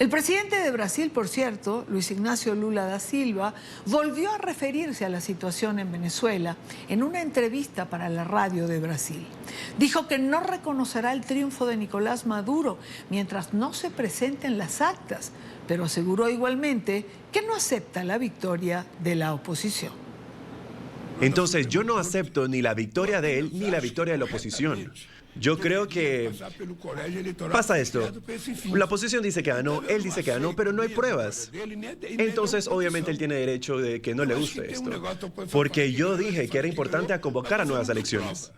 El presidente de Brasil, por cierto, Luis Ignacio Lula da Silva, volvió a referirse a la situación en Venezuela en una entrevista para la radio de Brasil. Dijo que no reconocerá el triunfo de Nicolás Maduro mientras no se presenten las actas, pero aseguró igualmente que no acepta la victoria de la oposición. Entonces yo no acepto ni la victoria de él ni la victoria de la oposición. Yo creo que pasa esto. La oposición dice que ganó, él dice que ganó, pero no hay pruebas. Entonces, obviamente, él tiene derecho de que no le guste esto. Porque yo dije que era importante convocar a nuevas elecciones.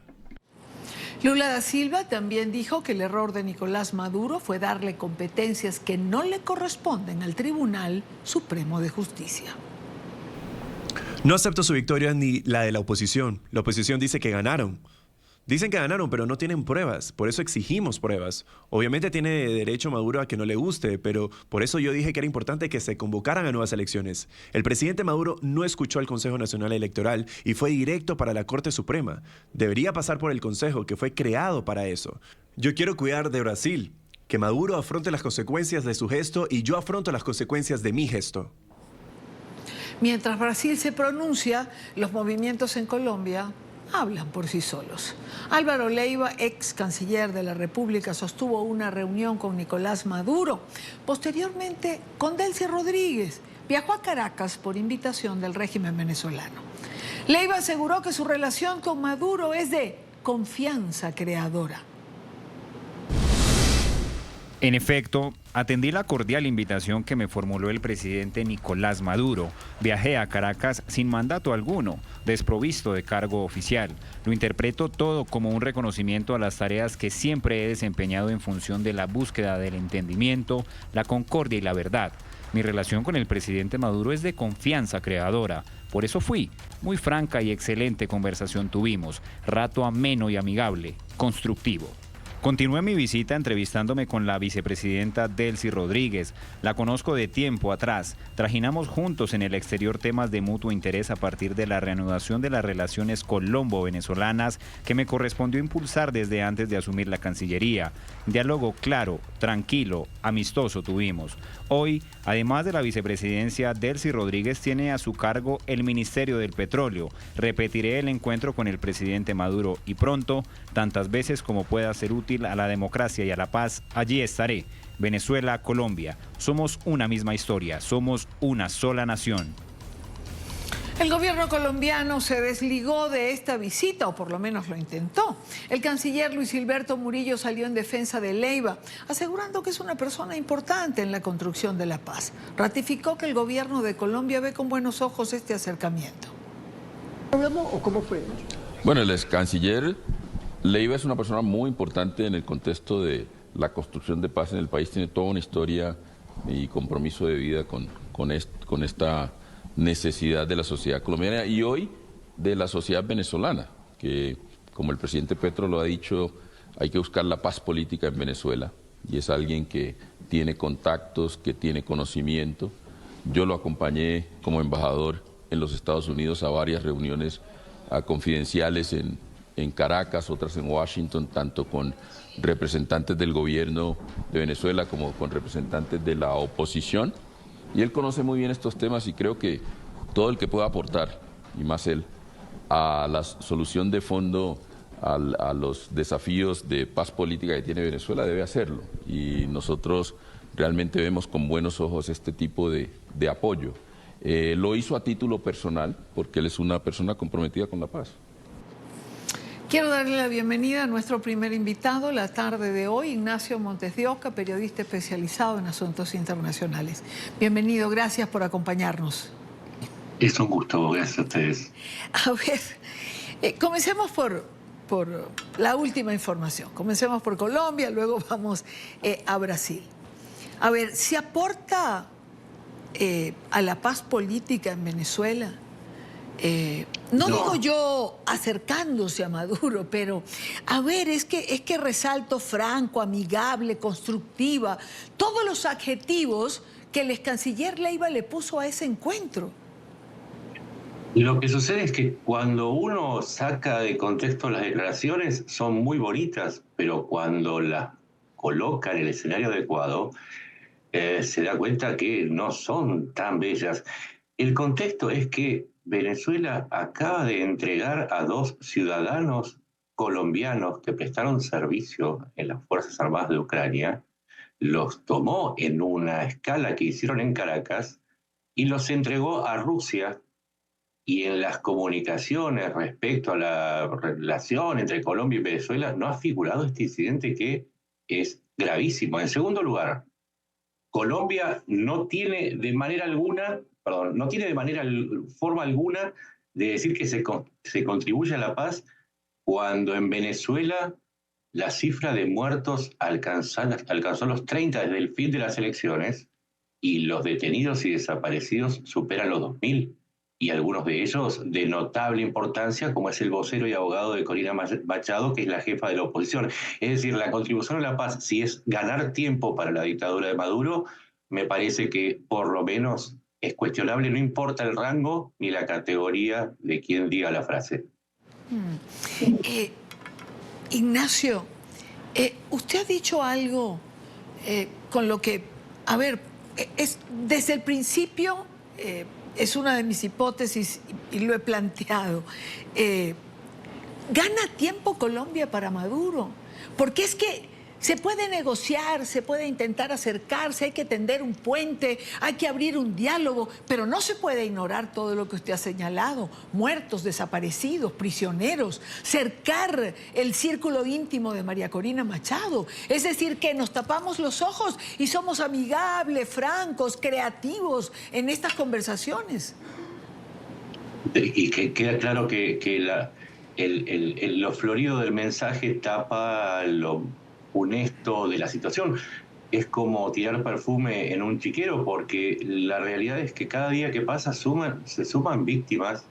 Lula da Silva también dijo que el error de Nicolás Maduro fue darle competencias que no le corresponden al Tribunal Supremo de Justicia. No acepto su victoria ni la de la oposición. La oposición dice que ganaron. Dicen que ganaron, pero no tienen pruebas. Por eso exigimos pruebas. Obviamente tiene derecho Maduro a que no le guste, pero por eso yo dije que era importante que se convocaran a nuevas elecciones. El presidente Maduro no escuchó al Consejo Nacional Electoral y fue directo para la Corte Suprema. Debería pasar por el Consejo, que fue creado para eso. Yo quiero cuidar de Brasil, que Maduro afronte las consecuencias de su gesto y yo afronto las consecuencias de mi gesto. Mientras Brasil se pronuncia, los movimientos en Colombia hablan por sí solos. Álvaro Leiva, ex canciller de la República, sostuvo una reunión con Nicolás Maduro. Posteriormente, con Delcy Rodríguez, viajó a Caracas por invitación del régimen venezolano. Leiva aseguró que su relación con Maduro es de confianza creadora. En efecto, atendí la cordial invitación que me formuló el presidente Nicolás Maduro. Viajé a Caracas sin mandato alguno, desprovisto de cargo oficial. Lo interpreto todo como un reconocimiento a las tareas que siempre he desempeñado en función de la búsqueda del entendimiento, la concordia y la verdad. Mi relación con el presidente Maduro es de confianza creadora. Por eso fui. Muy franca y excelente conversación tuvimos. Rato ameno y amigable, constructivo. Continué mi visita entrevistándome con la vicepresidenta Delcy Rodríguez. La conozco de tiempo atrás. Trajinamos juntos en el exterior temas de mutuo interés a partir de la reanudación de las relaciones colombo-venezolanas que me correspondió impulsar desde antes de asumir la Cancillería. Diálogo claro, tranquilo, amistoso tuvimos. Hoy, además de la vicepresidencia, Delcy Rodríguez tiene a su cargo el Ministerio del Petróleo. Repetiré el encuentro con el presidente Maduro y pronto, tantas veces como pueda ser útil a la democracia y a la paz, allí estaré. Venezuela, Colombia, somos una misma historia, somos una sola nación. El gobierno colombiano se desligó de esta visita, o por lo menos lo intentó. El canciller Luis Gilberto Murillo salió en defensa de Leiva, asegurando que es una persona importante en la construcción de la paz. Ratificó que el gobierno de Colombia ve con buenos ojos este acercamiento. ¿O cómo fue? Bueno, el ex canciller Leiva es una persona muy importante en el contexto de la construcción de paz en el país. Tiene toda una historia y compromiso de vida con esta necesidad de la sociedad colombiana y hoy de la sociedad venezolana, que como el presidente Petro lo ha dicho, hay que buscar la paz política en Venezuela y es alguien que tiene contactos, que tiene conocimiento. Yo lo acompañé como embajador en los Estados Unidos a varias reuniones confidenciales en Caracas, otras en Washington, tanto con representantes del gobierno de Venezuela como con representantes de la oposición. Y él conoce muy bien estos temas y creo que todo el que pueda aportar, y más él, a la solución de fondo a los desafíos de paz política que tiene Venezuela debe hacerlo. Y nosotros realmente vemos con buenos ojos este tipo de apoyo. Lo hizo a título personal porque él es una persona comprometida con la paz. Quiero darle la bienvenida a nuestro primer invitado la tarde de hoy, Ignacio Montes de Oca, periodista especializado en asuntos internacionales. Bienvenido, gracias por acompañarnos. Es un gusto, gracias a ustedes. A ver, comencemos por la última información. Comencemos por Colombia, luego vamos a Brasil. A ver, ¿se aporta a la paz política en Venezuela? No digo yo acercándose a Maduro, pero a ver, es que resalto franco, amigable, constructiva, todos los adjetivos que el ex canciller Leiva le puso a ese encuentro. Lo que sucede es que cuando uno saca de contexto las declaraciones son muy bonitas, pero cuando las coloca en el escenario adecuado, se da cuenta que no son tan bellas. El contexto es que Venezuela acaba de entregar a 2 ciudadanos colombianos que prestaron servicio en las Fuerzas Armadas de Ucrania, los tomó en una escala que hicieron en Caracas y los entregó a Rusia. Y en las comunicaciones respecto a la relación entre Colombia y Venezuela no ha figurado este incidente que es gravísimo. En segundo lugar, Colombia no tiene de manera alguna, perdón, no tiene de manera, forma alguna de decir que se contribuye a la paz cuando en Venezuela la cifra de muertos alcanzó los 30 desde el fin de las elecciones y los detenidos y desaparecidos superan los 2000 y algunos de ellos de notable importancia, como es el vocero y abogado de Corina Machado, que es la jefa de la oposición. Es decir, la contribución a la paz, si es ganar tiempo para la dictadura de Maduro, me parece que por lo menos es cuestionable, no importa el rango ni la categoría de quien diga la frase. Ignacio, usted ha dicho algo con lo que, a ver, desde el principio es una de mis hipótesis y lo he planteado. ¿Gana tiempo Colombia para Maduro? Porque es que se puede negociar, se puede intentar acercarse, hay que tender un puente, hay que abrir un diálogo, pero no se puede ignorar todo lo que usted ha señalado: muertos, desaparecidos, prisioneros, cercar el círculo íntimo de María Corina Machado. Es decir, que nos tapamos los ojos y somos amigables, francos, creativos en estas conversaciones. Y que queda claro que lo florido del mensaje tapa lo honesto de la situación. Es como tirar perfume en un chiquero, porque la realidad es que cada día que pasa se suman víctimas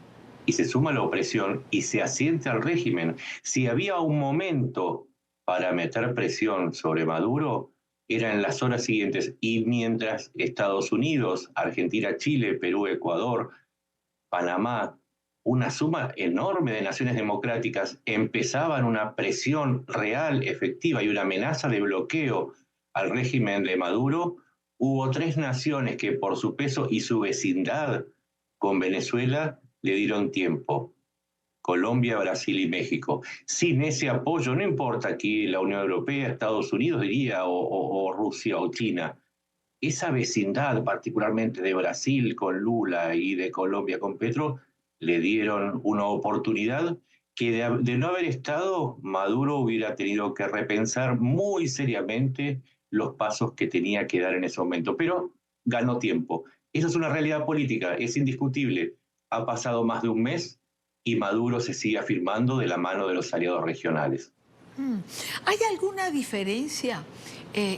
y se suma la opresión y se asienta al régimen. Si había un momento para meter presión sobre Maduro, era en las horas siguientes, y mientras Estados Unidos, Argentina, Chile, Perú, Ecuador, Panamá, una suma enorme de naciones democráticas empezaban una presión real, efectiva y una amenaza de bloqueo al régimen de Maduro, hubo 3 naciones que por su peso y su vecindad con Venezuela le dieron tiempo: Colombia, Brasil y México. Sin ese apoyo, no importa aquí la Unión Europea, Estados Unidos diría, o Rusia o China, esa vecindad, particularmente de Brasil con Lula y de Colombia con Petro, le dieron una oportunidad que de no haber estado, Maduro hubiera tenido que repensar muy seriamente los pasos que tenía que dar en ese momento. Pero ganó tiempo. Esa es una realidad política, es indiscutible. Ha pasado más de un mes y Maduro se sigue afirmando de la mano de los aliados regionales. ¿Hay alguna diferencia,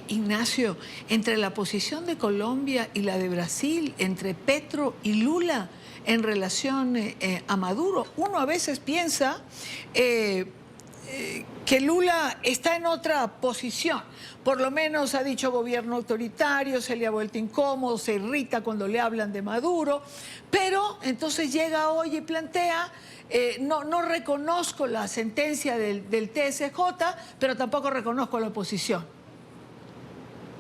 Ignacio, entre la posición de Colombia y la de Brasil, entre Petro y Lula en relación a Maduro? Uno a veces piensa que Lula está en otra posición. Por lo menos ha dicho gobierno autoritario, se le ha vuelto incómodo, se irrita cuando le hablan de Maduro, pero entonces llega hoy y plantea: no reconozco la sentencia del TSJ, pero tampoco reconozco la oposición.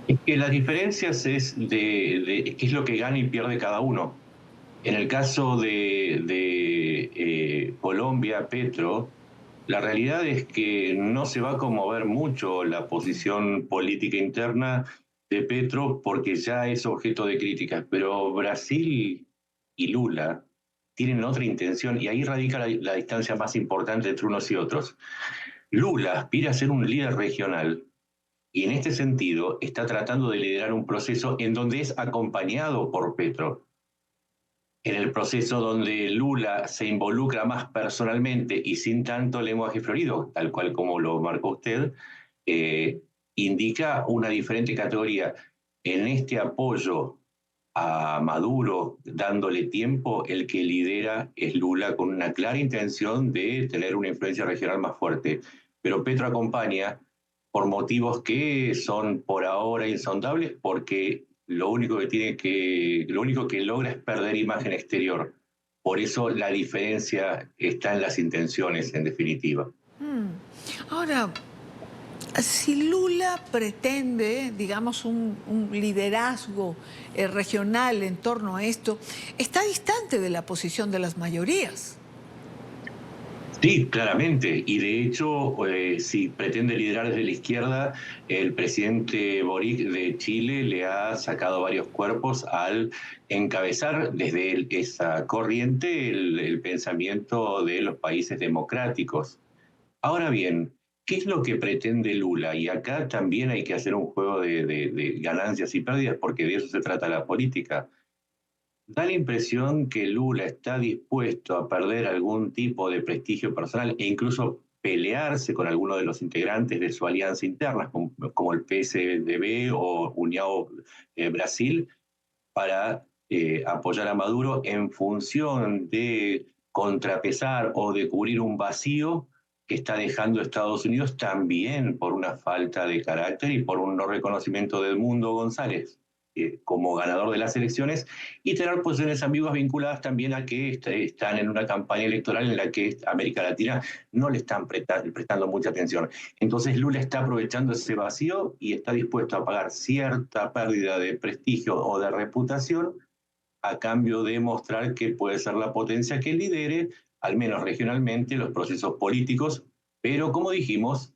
Es que las diferencias es de qué es lo que gana y pierde cada uno. En el caso de Colombia, Petro, la realidad es que no se va a conmover mucho la posición política interna de Petro, porque ya es objeto de críticas, pero Brasil y Lula tienen otra intención, y ahí radica la distancia más importante entre unos y otros. Lula aspira a ser un líder regional y en este sentido está tratando de liderar un proceso en donde es acompañado por Petro. En el proceso donde Lula se involucra más personalmente y sin tanto lenguaje florido, tal cual como lo marcó usted, indica una diferente categoría. En este apoyo a Maduro, dándole tiempo, el que lidera es Lula, con una clara intención de tener una influencia regional más fuerte. Pero Petro acompaña por motivos que son por ahora insondables, porque lo único que logra es perder imagen exterior. Por eso la diferencia está en las intenciones, en definitiva. Ahora, Si Lula pretende, digamos, un liderazgo regional en torno a esto, está distante de la posición de las mayorías. Sí, claramente. Y de hecho, si pretende liderar desde la izquierda, el presidente Boric de Chile le ha sacado varios cuerpos al encabezar desde esa corriente el pensamiento de los países democráticos. Ahora bien, ¿qué es lo que pretende Lula? Y acá también hay que hacer un juego de ganancias y pérdidas, porque de eso se trata la política. Da la impresión que Lula está dispuesto a perder algún tipo de prestigio personal e incluso pelearse con alguno de los integrantes de su alianza interna, como el PSDB o União Brasil, para apoyar a Maduro en función de contrapesar o de cubrir un vacío que está dejando Estados Unidos también por una falta de carácter y por un no reconocimiento de Edmundo González como ganador de las elecciones, y tener posiciones ambiguas vinculadas también a que están en una campaña electoral en la que América Latina no le están prestando mucha atención. Entonces Lula está aprovechando ese vacío y está dispuesto a pagar cierta pérdida de prestigio o de reputación a cambio de mostrar que puede ser la potencia que lidere, al menos regionalmente, los procesos políticos, pero como dijimos,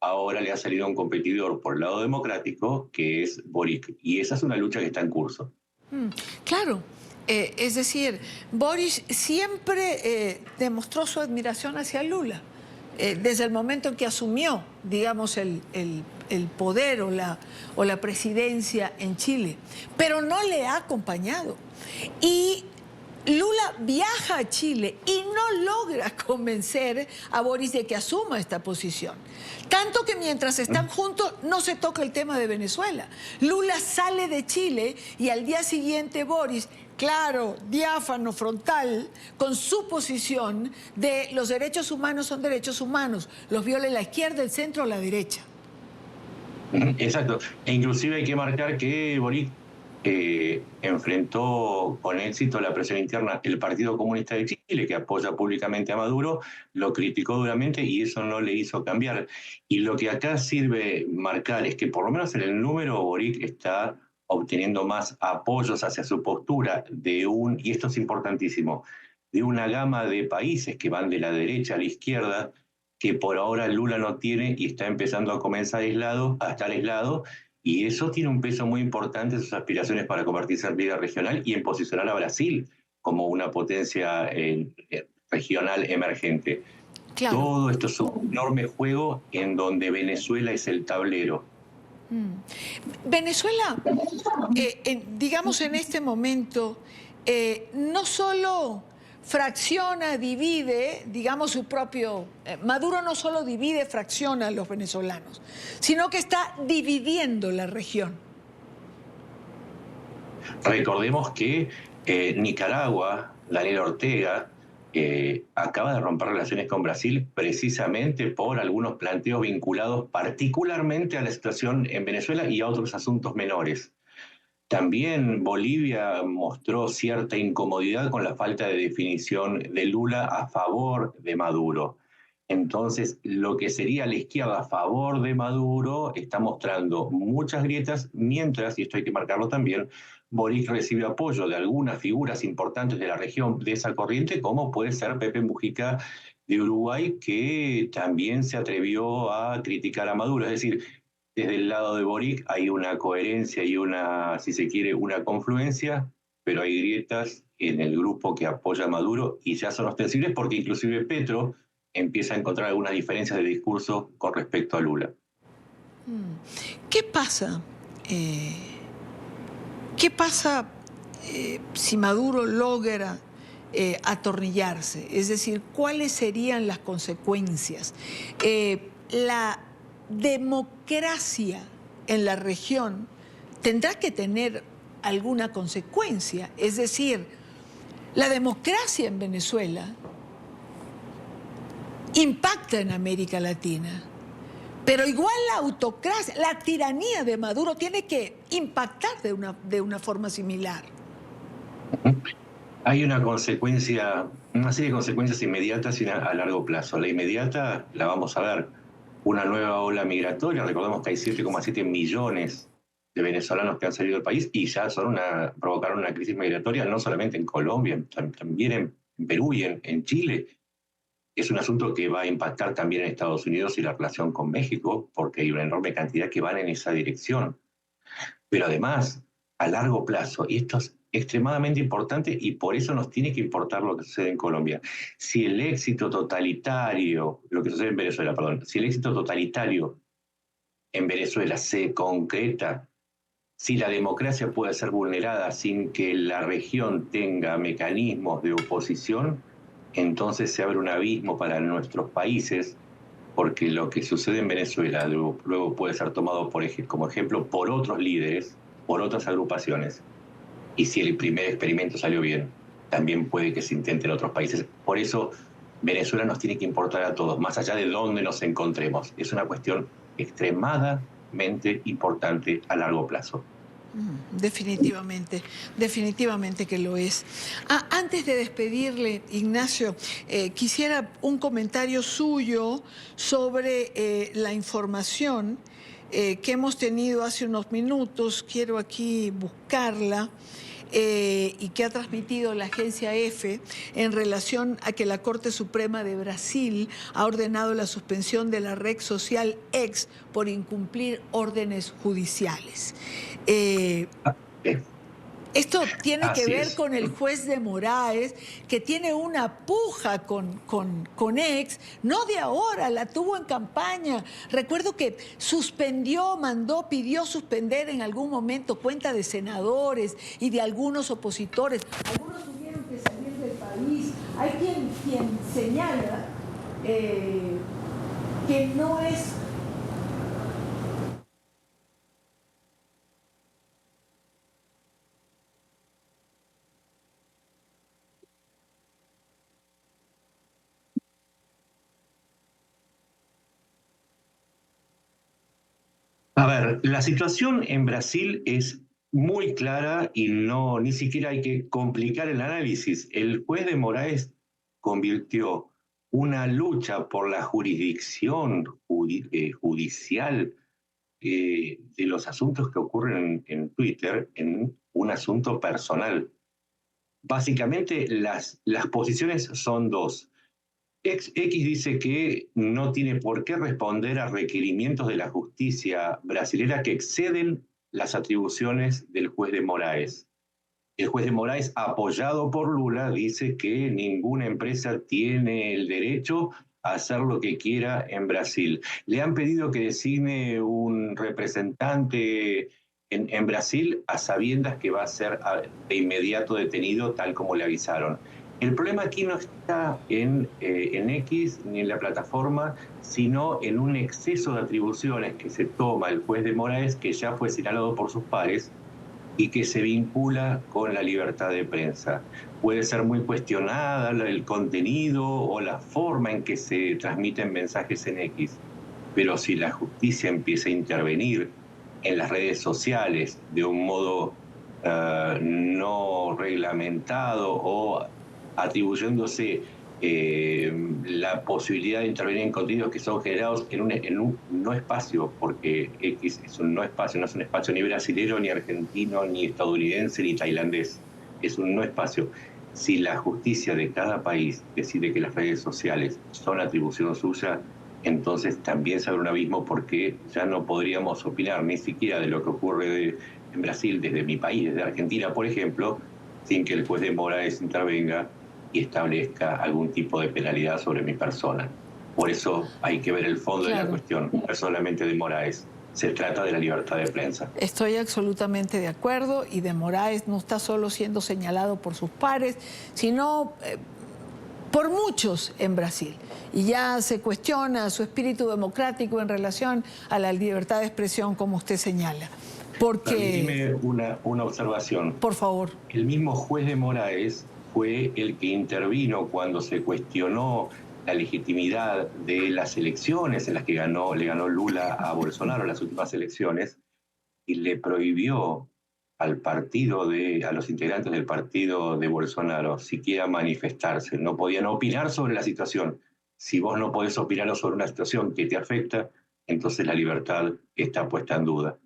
ahora le ha salido un competidor por el lado democrático, que es Boric, y esa es una lucha que está en curso. Claro, es decir, Boris siempre demostró su admiración hacia Lula, desde el momento en que asumió, digamos, el poder o la presidencia en Chile, pero no le ha acompañado. Y Lula viaja a Chile y no logra convencer a Boris de que asuma esta posición. Tanto que mientras están juntos no se toca el tema de Venezuela. Lula sale de Chile y al día siguiente Boris, claro, diáfano, frontal, con su posición de los derechos humanos son derechos humanos, los viola la izquierda, el centro o la derecha. Exacto. E inclusive hay que marcar que Boric enfrentó con éxito la presión interna. El Partido Comunista de Chile, que apoya públicamente a Maduro, lo criticó duramente y eso no le hizo cambiar. Y lo que acá sirve marcar es que por lo menos en el número Boric está obteniendo más apoyos hacia su postura y esto es importantísimo, de una gama de países que van de la derecha a la izquierda, que por ahora Lula no tiene y está empezando a comenzar a estar aislado. Y eso tiene un peso muy importante en sus aspiraciones para convertirse en líder regional y en posicionar a Brasil como una potencia regional emergente. Claro. Todo esto es un enorme juego en donde Venezuela es el tablero. Venezuela, digamos en este momento, no solo fracciona, divide, digamos su propio... Maduro no solo divide, fracciona a los venezolanos, sino que está dividiendo la región. Recordemos que Nicaragua, Daniel Ortega, acaba de romper relaciones con Brasil precisamente por algunos planteos vinculados particularmente a la situación en Venezuela y a otros asuntos menores. También Bolivia mostró cierta incomodidad con la falta de definición de Lula a favor de Maduro. Entonces, lo que sería la izquierda a favor de Maduro está mostrando muchas grietas, mientras, y esto hay que marcarlo también, Boric recibe apoyo de algunas figuras importantes de la región de esa corriente, como puede ser Pepe Mujica de Uruguay, que también se atrevió a criticar a Maduro. Es decir, desde el lado de Boric hay una coherencia y una, si se quiere, una confluencia, pero hay grietas en el grupo que apoya a Maduro y ya son ostensibles porque inclusive Petro empieza a encontrar algunas diferencias de discurso con respecto a Lula. ¿Qué pasa? ¿Qué pasa si Maduro logra atornillarse? Es decir, ¿cuáles serían las consecuencias? La democracia en la región tendrá que tener alguna consecuencia. Es decir, la democracia en Venezuela impacta en América Latina, pero igual la autocracia, la tiranía de Maduro tiene que impactar de una forma similar. Hay una serie de consecuencias inmediatas y a largo plazo. La inmediata la vamos a ver. una nueva ola migratoria. Recordemos que hay 7,7 millones de venezolanos que han salido del país y ya provocaron una crisis migratoria no solamente en Colombia, también en Perú y en Chile. Es un asunto que va a impactar también en Estados Unidos y la relación con México, porque hay una enorme cantidad que van en esa dirección. Pero además, a largo plazo, y esto es extremadamente importante y por eso nos tiene que importar lo que sucede en Colombia. Si el éxito totalitario, lo que sucede en Venezuela, perdón, si el éxito totalitario en Venezuela se concreta, si la democracia puede ser vulnerada sin que la región tenga mecanismos de oposición, entonces se abre un abismo para nuestros países, porque lo que sucede en Venezuela luego puede ser tomado como ejemplo por otros líderes, por otras agrupaciones, y si el primer experimento salió bien, también puede que se intente en otros países. Por eso Venezuela nos tiene que importar a todos, más allá de dónde nos encontremos. Es una cuestión extremadamente importante a largo plazo. Definitivamente, definitivamente que lo es. Antes de despedirle, Ignacio, quisiera un comentario suyo sobre la información que hemos tenido hace unos minutos. Quiero aquí buscarla. Y que ha transmitido la agencia EFE en relación a que la Corte Suprema de Brasil ha ordenado la suspensión de la red social X por incumplir órdenes judiciales. Esto tiene que ver con el juez de Moraes, que tiene una puja con X, no de ahora, la tuvo en campaña. Recuerdo que pidió suspender en algún momento cuenta de senadores y de algunos opositores. Algunos tuvieron que salir del país. Hay quien señala que no es... A ver, la situación en Brasil es muy clara y ni siquiera hay que complicar el análisis. El juez de Moraes convirtió una lucha por la jurisdicción judicial de los asuntos que ocurren en Twitter en un asunto personal. Básicamente las posiciones son dos. X dice que no tiene por qué responder a requerimientos de la justicia brasilera que exceden las atribuciones del juez de Moraes. El juez de Moraes, apoyado por Lula, dice que ninguna empresa tiene el derecho a hacer lo que quiera en Brasil. Le han pedido que designe un representante en Brasil a sabiendas que va a ser de inmediato detenido, tal como le avisaron. El problema aquí no está en X ni en la plataforma, sino en un exceso de atribuciones que se toma el juez de Moraes, que ya fue señalado por sus pares, y que se vincula con la libertad de prensa. Puede ser muy cuestionada el contenido o la forma en que se transmiten mensajes en X, pero si la justicia empieza a intervenir en las redes sociales de un modo no reglamentado o atribuyéndose la posibilidad de intervenir en contenidos que son generados en un no espacio, porque X es un no espacio, no es un espacio ni brasilero, ni argentino, ni estadounidense, ni tailandés. Es un no espacio. Si la justicia de cada país decide que las redes sociales son atribución suya, entonces también se abre un abismo, porque ya no podríamos opinar ni siquiera de lo que ocurre en Brasil desde mi país, desde Argentina, por ejemplo, sin que el juez de Moraes intervenga y establezca algún tipo de penalidad sobre mi persona. Por eso hay que ver el fondo de la cuestión, no es solamente de Moraes, se trata de la libertad de prensa. Estoy absolutamente de acuerdo, y de Moraes no está solo siendo señalado por sus pares, sino por muchos en Brasil. Y ya se cuestiona su espíritu democrático en relación a la libertad de expresión, como usted señala. Permíteme una observación. Por favor. El mismo juez de Moraes fue el que intervino cuando se cuestionó la legitimidad de las elecciones en las que le ganó Lula a Bolsonaro en las últimas elecciones, y le prohibió a los integrantes del partido de Bolsonaro siquiera manifestarse. No podían opinar sobre la situación. Si vos no podés opinar sobre una situación que te afecta, entonces la libertad está puesta en duda.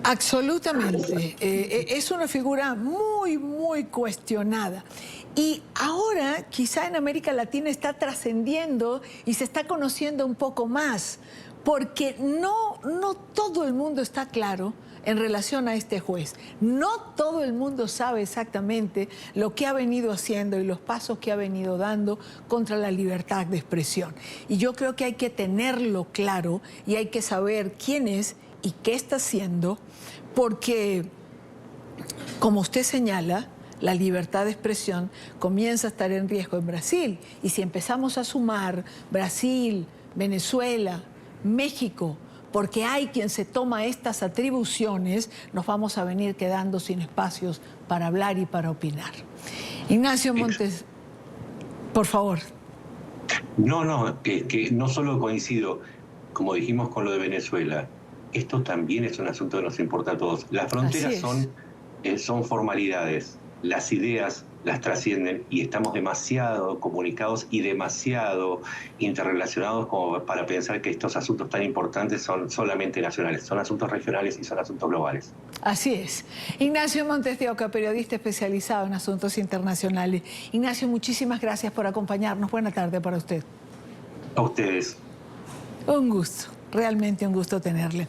Absolutamente. Es una figura muy, muy cuestionada. Y ahora quizá en América Latina está trascendiendo y se está conociendo un poco más, porque no todo el mundo está claro en relación a este juez. No todo el mundo sabe exactamente lo que ha venido haciendo y los pasos que ha venido dando contra la libertad de expresión. Y yo creo que hay que tenerlo claro y hay que saber quién es y qué está haciendo, porque, como usted señala, la libertad de expresión comienza a estar en riesgo en Brasil. Y si empezamos a sumar Brasil, Venezuela, México, porque hay quien se toma estas atribuciones, nos vamos a venir quedando sin espacios para hablar y para opinar. Ignacio Montes, por favor. No, que no solo coincido, como dijimos con lo de Venezuela, esto también es un asunto que nos importa a todos. Las fronteras son formalidades, las ideas las trascienden y estamos demasiado comunicados y demasiado interrelacionados como para pensar que estos asuntos tan importantes son solamente nacionales, son asuntos regionales y son asuntos globales. Así es. Ignacio Montes de Oca, periodista especializado en asuntos internacionales. Ignacio, muchísimas gracias por acompañarnos. Buena tarde para usted. A ustedes. Un gusto, realmente un gusto tenerle.